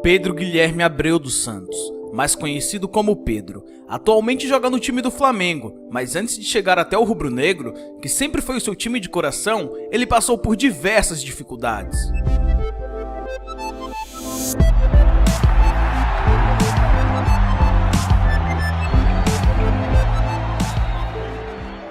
Pedro Guilherme Abreu dos Santos, mais conhecido como Pedro, atualmente joga no time do Flamengo, mas antes de chegar até o rubro-negro, que sempre foi o seu time de coração, ele passou por diversas dificuldades.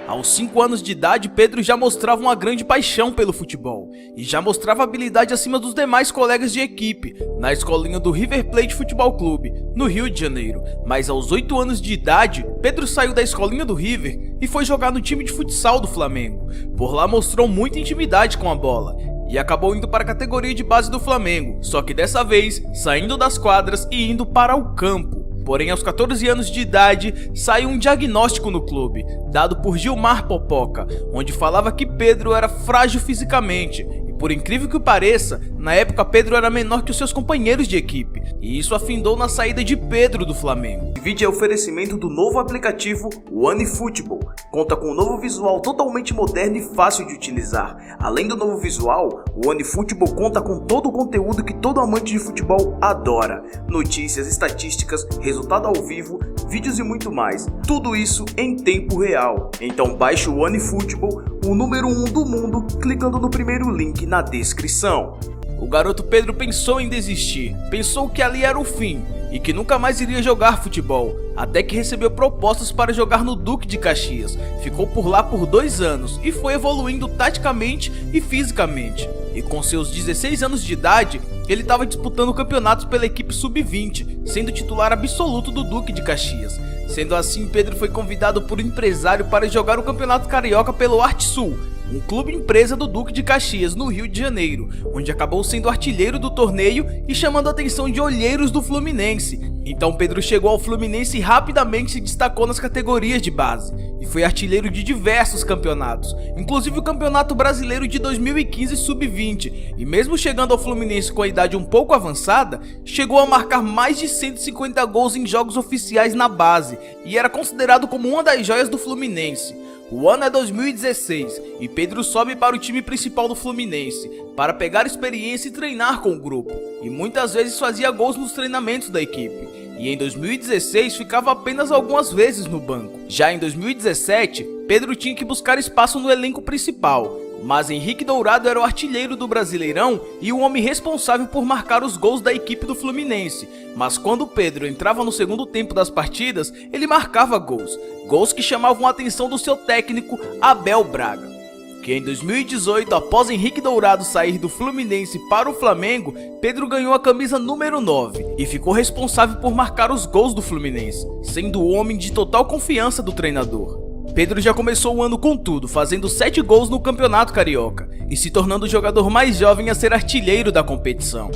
Aos 5 anos de idade, Pedro já mostrava uma grande paixão pelo futebol e já mostrava habilidade acima dos demais colegas de equipe na escolinha do River Plate Futebol Clube, no Rio de Janeiro. Mas aos 8 anos de idade, Pedro saiu da escolinha do River e foi jogar no time de futsal do Flamengo. Por lá mostrou muita intimidade com a bola e acabou indo para a categoria de base do Flamengo, só que dessa vez saindo das quadras e indo para o campo. Porém, aos 14 anos de idade, saiu um diagnóstico no clube, dado por Gilmar Popoca, onde falava que Pedro era frágil fisicamente. E por incrível que pareça, na época Pedro era menor que os seus companheiros de equipe, e isso afindou na saída de Pedro do Flamengo. O vídeo é oferecimento do novo aplicativo OneFootball. Conta com um novo visual totalmente moderno e fácil de utilizar. Além do novo visual, o OneFootball conta com todo o conteúdo que todo amante de futebol adora. Notícias, estatísticas, resultado ao vivo, vídeos e muito mais. Tudo isso em tempo real. Então baixe o OneFootball, o número 1 do mundo, clicando no primeiro link na descrição. O garoto Pedro pensou em desistir, pensou que ali era o fim e que nunca mais iria jogar futebol, até que recebeu propostas para jogar no Duque de Caxias. Ficou por lá por 2 anos e foi evoluindo taticamente e fisicamente. E com seus 16 anos de idade, ele estava disputando campeonatos pela equipe sub-20, sendo titular absoluto do Duque de Caxias. Sendo assim, Pedro foi convidado por um empresário para jogar o Campeonato Carioca pelo Arte Sul, um clube empresa do Duque de Caxias, no Rio de Janeiro, onde acabou sendo artilheiro do torneio e chamando a atenção de olheiros do Fluminense. Então Pedro chegou ao Fluminense e rapidamente se destacou nas categorias de base, e foi artilheiro de diversos campeonatos, inclusive o Campeonato Brasileiro de 2015 Sub-20, e mesmo chegando ao Fluminense com a idade um pouco avançada, chegou a marcar mais de 150 gols em jogos oficiais na base, e era considerado como uma das joias do Fluminense. O ano é 2016 e Pedro sobe para o time principal do Fluminense para pegar experiência e treinar com o grupo, e muitas vezes fazia gols nos treinamentos da equipe, e em 2016 ficava apenas algumas vezes no banco. Já em 2017, Pedro tinha que buscar espaço no elenco principal, mas Henrique Dourado era o artilheiro do Brasileirão e o homem responsável por marcar os gols da equipe do Fluminense. Mas quando Pedro entrava no segundo tempo das partidas, ele marcava gols que chamavam a atenção do seu técnico Abel Braga, que em 2018, após Henrique Dourado sair do Fluminense para o Flamengo, Pedro ganhou a camisa número 9 e ficou responsável por marcar os gols do Fluminense, sendo o homem de total confiança do treinador. Pedro já começou o ano com tudo, fazendo 7 gols no Campeonato Carioca e se tornando o jogador mais jovem a ser artilheiro da competição.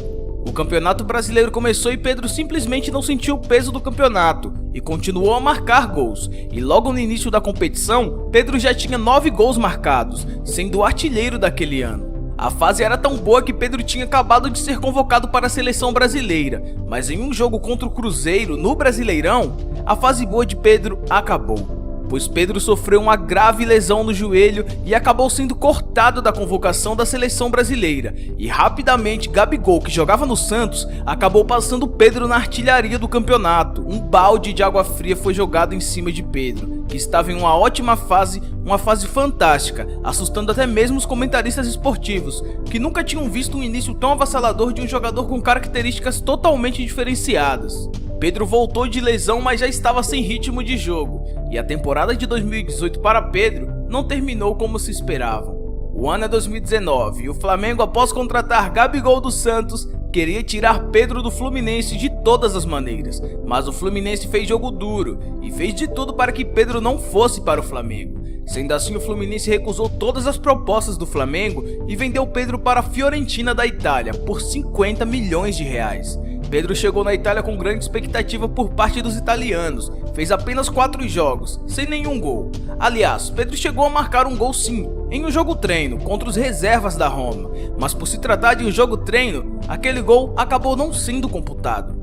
O Campeonato Brasileiro começou e Pedro simplesmente não sentiu o peso do campeonato e continuou a marcar gols, e logo no início da competição, Pedro já tinha 9 gols marcados, sendo o artilheiro daquele ano. A fase era tão boa que Pedro tinha acabado de ser convocado para a seleção brasileira, mas em um jogo contra o Cruzeiro no Brasileirão, a fase boa de Pedro acabou, pois Pedro sofreu uma grave lesão no joelho e acabou sendo cortado da convocação da seleção brasileira, e rapidamente Gabigol, que jogava no Santos, acabou passando Pedro na artilharia do campeonato. Um balde de água fria foi jogado em cima de Pedro, que estava em uma ótima fase, uma fase fantástica, assustando até mesmo os comentaristas esportivos, que nunca tinham visto um início tão avassalador de um jogador com características totalmente diferenciadas. Pedro voltou de lesão, mas já estava sem ritmo de jogo, e a temporada de 2018 para Pedro não terminou como se esperava. O ano é 2019 e o Flamengo, após contratar Gabigol do Santos, queria tirar Pedro do Fluminense de todas as maneiras, mas o Fluminense fez jogo duro e fez de tudo para que Pedro não fosse para o Flamengo. Sendo assim, o Fluminense recusou todas as propostas do Flamengo e vendeu Pedro para a Fiorentina da Itália por 50 milhões de reais. Pedro chegou na Itália com grande expectativa por parte dos italianos, fez apenas 4 jogos, sem nenhum gol. Aliás, Pedro chegou a marcar um gol sim, em um jogo treino, contra os reservas da Roma, mas por se tratar de um jogo treino, aquele gol acabou não sendo computado.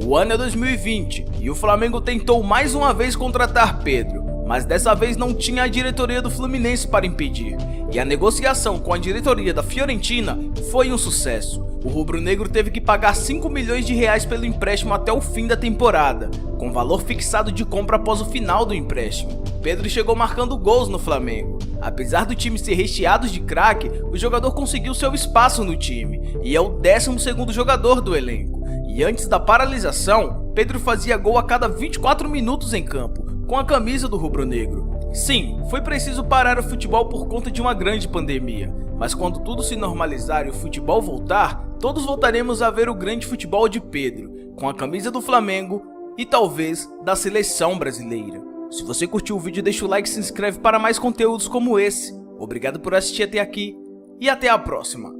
O ano é 2020 e o Flamengo tentou mais uma vez contratar Pedro, mas dessa vez não tinha a diretoria do Fluminense para impedir, e a negociação com a diretoria da Fiorentina foi um sucesso. o rubro-negro teve que pagar 5 milhões de reais pelo empréstimo até o fim da temporada, com valor fixado de compra após o final do empréstimo. Pedro chegou marcando gols no Flamengo. Apesar do time ser recheado de craque, o jogador conseguiu seu espaço no time e é o 12º jogador do elenco. E antes da paralisação, Pedro fazia gol a cada 24 minutos em campo, com a camisa do rubro-negro. Sim, foi preciso parar o futebol por conta de uma grande pandemia, mas quando tudo se normalizar e o futebol voltar, todos voltaremos a ver o grande futebol de Pedro, com a camisa do Flamengo e talvez da seleção brasileira. Se você curtiu o vídeo, deixa o like e se inscreve para mais conteúdos como esse. Obrigado por assistir até aqui e até a próxima.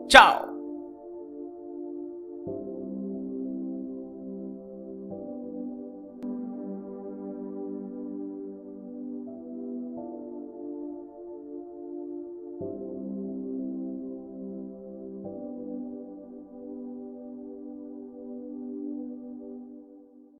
Tchau!